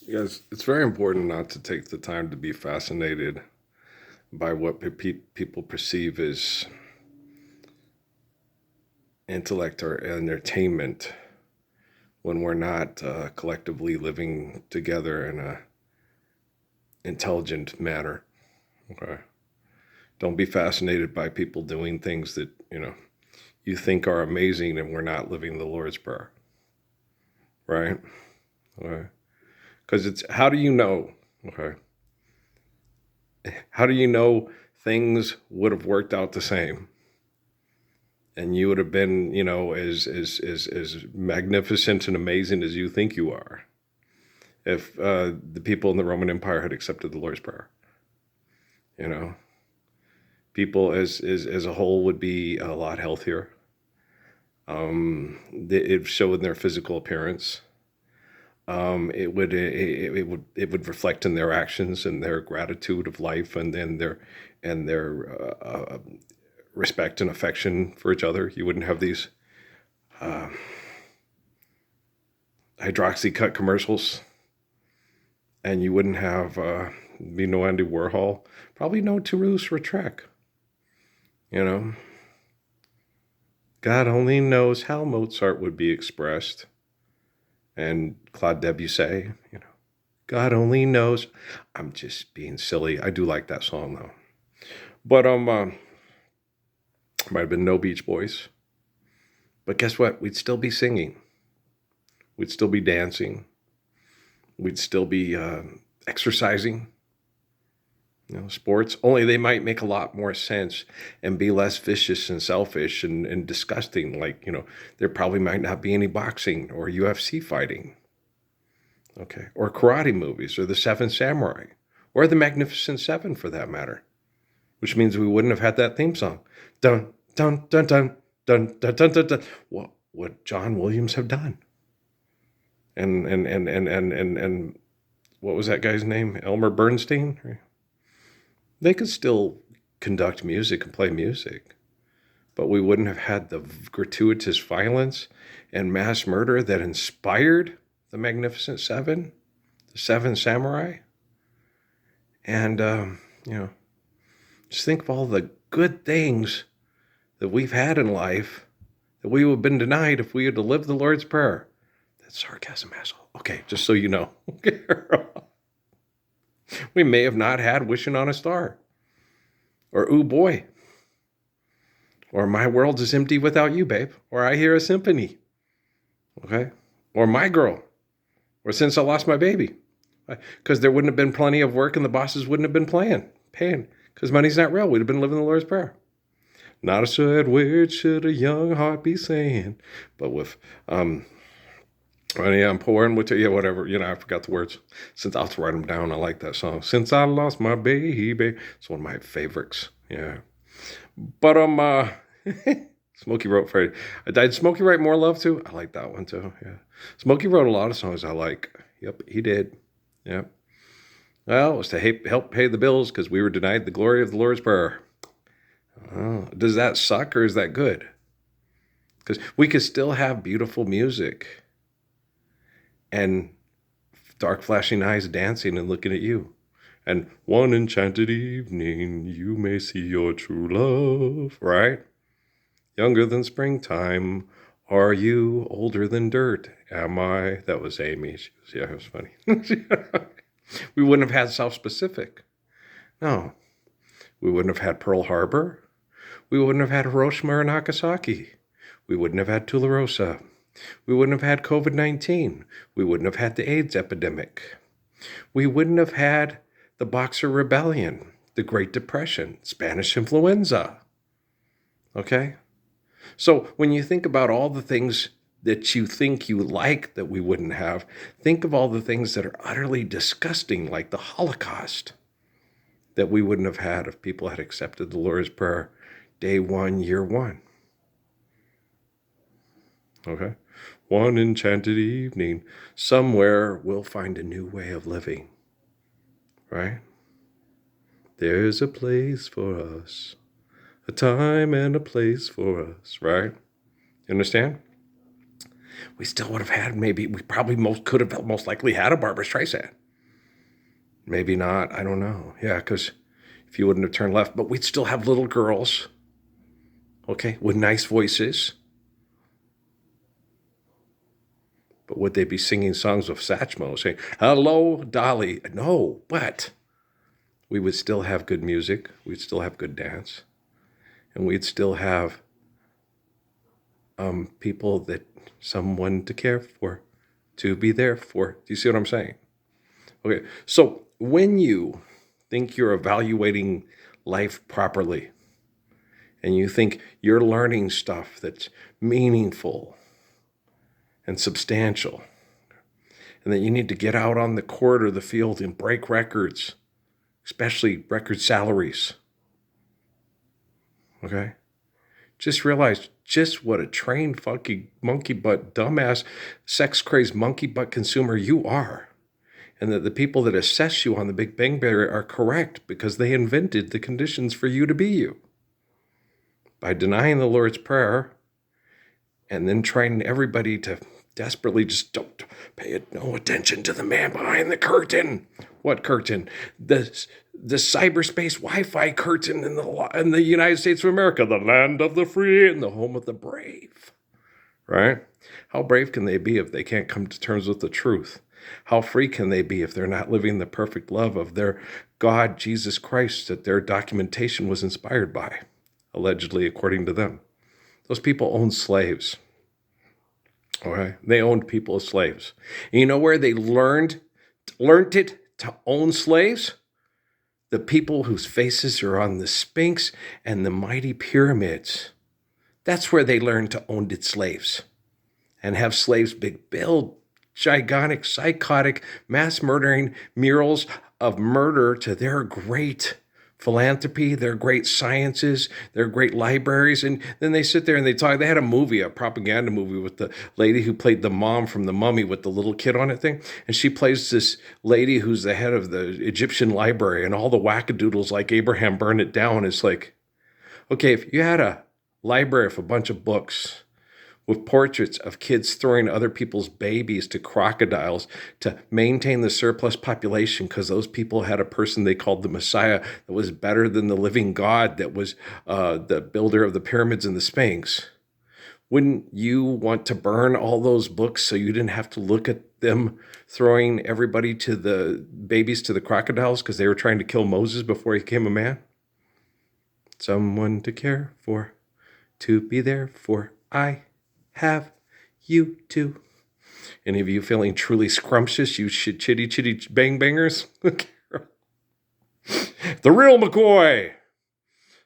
Yes, it's very important not to take the time to be fascinated by what people perceive as intellect or entertainment when we're not collectively living together in a intelligent manner. Okay. Don't be fascinated by people doing things that, you think are amazing and we're not living the Lord's Prayer, right? Okay. Because it's how do you know? Okay. How do you know things would have worked out the same? And you would have been, as magnificent and amazing as you think you are, if the people in the Roman Empire had accepted the Lord's Prayer. You know, people as a whole would be a lot healthier. It showed in their physical appearance. It would reflect in their actions and their gratitude of life, and then their respect and affection for each other. You wouldn't have these hydroxy cut commercials, and you wouldn't have be no Andy Warhol, probably no Toulouse-Lautrec. You know, God only knows how Mozart would be expressed, and Claude Debussy. God only knows. I'm just being silly. I do like that song though, but might have been no Beach Boys. But guess what? We'd still be singing. We'd still be dancing. We'd still be exercising. Sports, only they might make a lot more sense and be less vicious and selfish and disgusting. Like, there probably might not be any boxing or UFC fighting, okay, or karate movies or the Seven Samurai or the Magnificent Seven for that matter, which means we wouldn't have had that theme song. Dun, dun, dun, dun, dun, dun, dun, dun, dun. What would John Williams have done? And what was that guy's name? Elmer Bernstein? They could still conduct music and play music, but we wouldn't have had the gratuitous violence and mass murder that inspired the Magnificent Seven, the Seven Samurai. And, just think of all the good things that we've had in life that we would have been denied if we had to live the Lord's Prayer. That's sarcasm, asshole. Okay, just so you know. We may have not had Wishing on a Star, or Ooh Boy, or My World is Empty Without You, Babe, or I Hear a Symphony, okay? Or My Girl, or Since I Lost My Baby. Because there wouldn't have been plenty of work and the bosses wouldn't have been paying, because money's not real. We'd have been living the Lord's Prayer. Not a sad word should a young heart be saying. But with, yeah, I'm pouring with you, yeah, whatever. I forgot the words. Since I'll have to write them down. I like that song. Since I Lost My Baby. It's one of my favorites. Yeah. But Smokey wrote Friday. Did Smokey write More Love too? I like that one too. Yeah. Smokey wrote a lot of songs I like. Yep, he did. Yep. Well, it was to help pay the bills because we were denied the glory of the Lord's Prayer. Oh, does that suck or is that good? Because we could still have beautiful music and dark flashing eyes dancing and looking at you. And one enchanted evening, you may see your true love, right? Younger than springtime. Are you older than dirt? Am I? That was Amy. Yeah, it was funny. We wouldn't have had South Pacific. No. We wouldn't have had Pearl Harbor. We wouldn't have had Hiroshima or Nagasaki. We wouldn't have had Tularosa. We wouldn't have had COVID-19. We wouldn't have had the AIDS epidemic. We wouldn't have had the Boxer Rebellion, the Great Depression, Spanish influenza. Okay? So when you think about all the things that you think you like that we wouldn't have, think of all the things that are utterly disgusting, like the Holocaust, that we wouldn't have had if people had accepted the Lord's Prayer day one, year one. Okay? One enchanted evening, somewhere we'll find a new way of living, right? There's a place for us, a time and a place for us, right? You understand? we still would have had we probably could have most likely had a Barbra Streisand. Maybe not. I don't know. Yeah, because if you wouldn't have turned left, but we'd still have little girls, okay, with nice voices. But would they be singing songs of Satchmo saying, hello, Dolly? No, but we would still have good music. We'd still have good dance. And we'd still have people that someone to care for, to be there for. Do you see what I'm saying? Okay, so when you think you're evaluating life properly, and you think you're learning stuff that's meaningful and substantial, and that you need to get out on the court or the field and break records, especially record salaries, okay? Just realize just what a trained, funky, monkey butt, dumbass, sex-crazed monkey butt consumer you are. And that the people that assess you on the Big Bang Theory are correct because they invented the conditions for you to be you. By denying the Lord's Prayer and then trying everybody to desperately just don't pay no attention to the man behind the curtain. What curtain? The cyberspace Wi-Fi curtain in the United States of America, the land of the free and the home of the brave. Right? How brave can they be if they can't come to terms with the truth? How free can they be if they're not living the perfect love of their God, Jesus Christ, that their documentation was inspired by, allegedly, according to them? Those people owned slaves. All right? They owned people as slaves. And you know where they learned it to own slaves? The people whose faces are on the Sphinx and the mighty pyramids. That's where they learned to own its slaves. And have slaves build gigantic, psychotic, mass-murdering murals of murder to their great philanthropy, their great sciences, their great libraries. And then they sit there and they talk. They had a propaganda movie with the lady who played the mom from The Mummy with the little kid on it thing. And she plays this lady who's the head of the Egyptian library, and all the wackadoodles like Abraham burn it down. It's like, okay, if you had a library of a bunch of books with portraits of kids throwing other people's babies to crocodiles to maintain the surplus population because those people had a person they called the Messiah that was better than the living God that was the builder of the pyramids and the Sphinx. Wouldn't you want to burn all those books so you didn't have to look at them throwing everybody to the babies to the crocodiles because they were trying to kill Moses before he became a man? Someone to care for, to be there for. I have you too. Any of you feeling truly scrumptious, you chitty bang bangers? The real McCoy.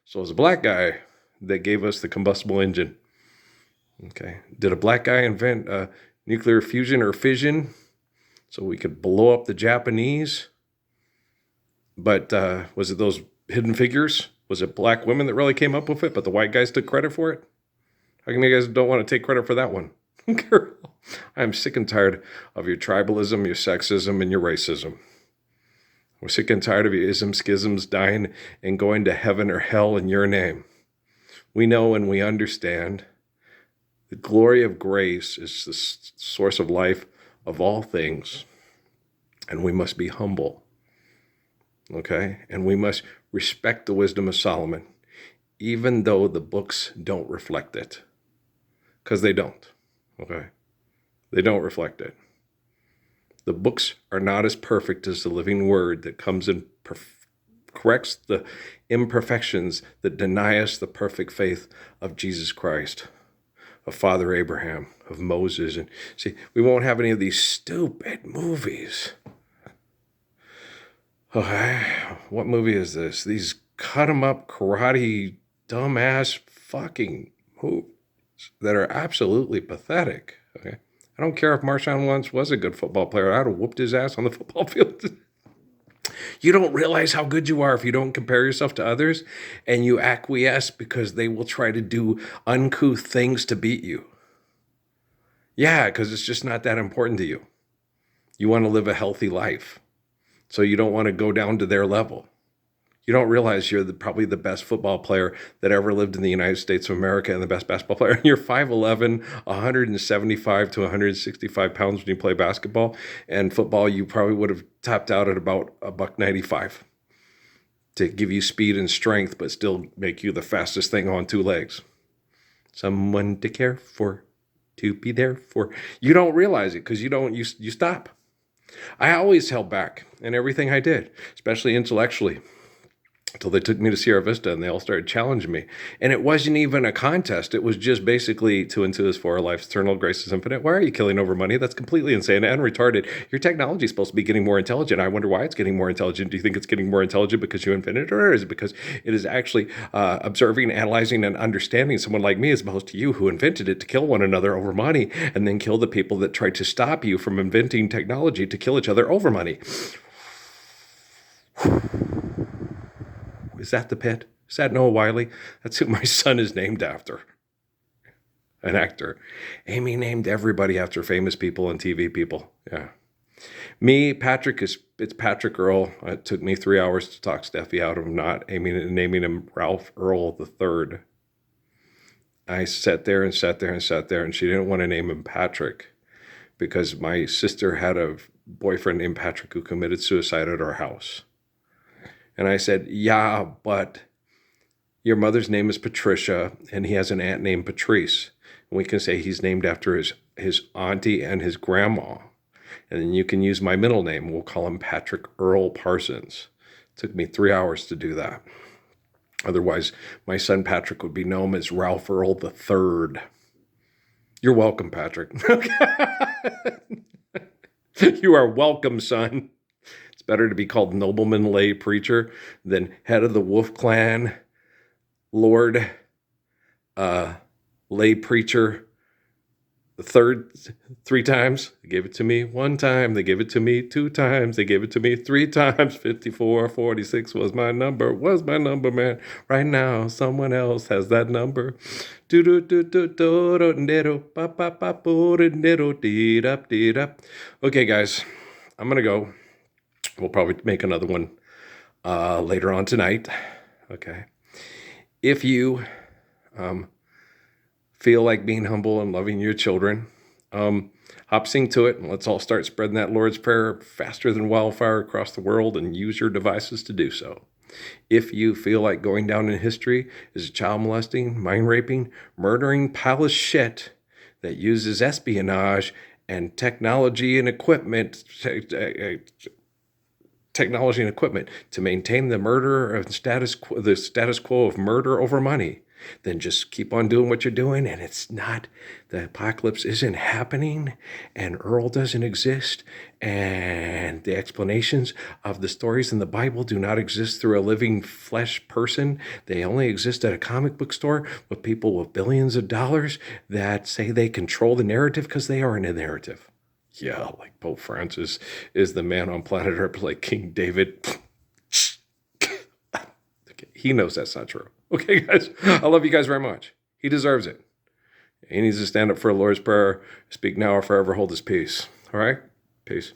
So it's a black guy that gave us the combustible engine. Okay. Did a black guy invent nuclear fusion or fission so we could blow up the Japanese? But was it those hidden figures? Was it black women that really came up with it, but the white guys took credit for it? How come you guys don't want to take credit for that one? Girl, I'm sick and tired of your tribalism, your sexism, and your racism. We're sick and tired of your isms, schisms, dying and going to heaven or hell in your name. We know and we understand the glory of grace is the source of life of all things. And we must be humble. Okay? And we must respect the wisdom of Solomon, even though the books don't reflect it. Because they don't, okay? They don't reflect it. The books are not as perfect as the living word that comes and corrects the imperfections that deny us the perfect faith of Jesus Christ, of Father Abraham, of Moses. And see, we won't have any of these stupid movies. Okay, what movie is this? These cut-em-up karate dumbass fucking movies that are absolutely pathetic. Okay, I don't care if Marshawn Lynch was a good football player. I'd have whooped his ass on the football field. You don't realize how good you are if you don't compare yourself to others, and you acquiesce because they will try to do uncouth things to beat you. Yeah, because it's just not that important to you. You want to live a healthy life, so you don't want to go down to their level. You don't realize you're probably the best football player that ever lived in the United States of America and the best basketball player. You're 5'11", 175 to 165 pounds when you play basketball. And football, you probably would have topped out at about $195 to give you speed and strength, but still make you the fastest thing on two legs. Someone to care for, to be there for. You don't realize it because you stop. I always held back in everything I did, especially intellectually, until they took me to Sierra Vista and they all started challenging me. And it wasn't even a contest. It was just basically 2 and 2 is 4, life's eternal, grace is infinite. Why are you killing over money? That's completely insane and retarded. Your technology is supposed to be getting more intelligent. I wonder why it's getting more intelligent. Do you think it's getting more intelligent because you invented it, or is it because it is actually observing, analyzing, and understanding someone like me as opposed to you who invented it to kill one another over money and then kill the people that tried to stop you from inventing technology to kill each other over money? Is that the pit? Is that Noah Wiley? That's who my son is named after. An actor. Amy named everybody after famous people and TV people. Yeah. Me, Patrick, it's Patrick Earl. It took me 3 hours to talk Steffi out of not naming him Ralph Earl III. I sat there, and she didn't want to name him Patrick because my sister had a boyfriend named Patrick who committed suicide at our house. And I said, yeah, but your mother's name is Patricia, and he has an aunt named Patrice. And we can say he's named after his auntie and his grandma. And then you can use my middle name. We'll call him Patrick Earl Parsons. It took me 3 hours to do that. Otherwise, my son Patrick would be known as Ralph Earl III. You're welcome, Patrick. You are welcome, son. It's better to be called nobleman lay preacher than head of the Wolf Clan, Lord, lay preacher. The third 3 times. They gave it to me 1 time. They gave it to me 2 times. They gave it to me 3 times. 5446 was my number, man. Right now, someone else has that number. Okay, guys, I'm going to go. We'll probably make another one later on tonight. Okay. If you feel like being humble and loving your children, hop sing to it, and let's all start spreading that Lord's Prayer faster than wildfire across the world, and use your devices to do so. If you feel like going down in history as child molesting, mind raping, murdering pile of shit that uses espionage and technology and equipment to maintain the murder of the status quo of murder over money, then just keep on doing what you're doing. And the apocalypse isn't happening, and Earl doesn't exist, and the explanations of the stories in the Bible do not exist through a living flesh person. They only exist at a comic book store with people with billions of dollars that say they control the narrative because they are in a narrative. Yeah, like Pope Francis is the man on planet Earth, like King David. Okay, he knows that's not true. Okay, guys, I love you guys very much. He deserves it. He needs to stand up for the Lord's Prayer, speak now or forever hold his peace. All right? Peace.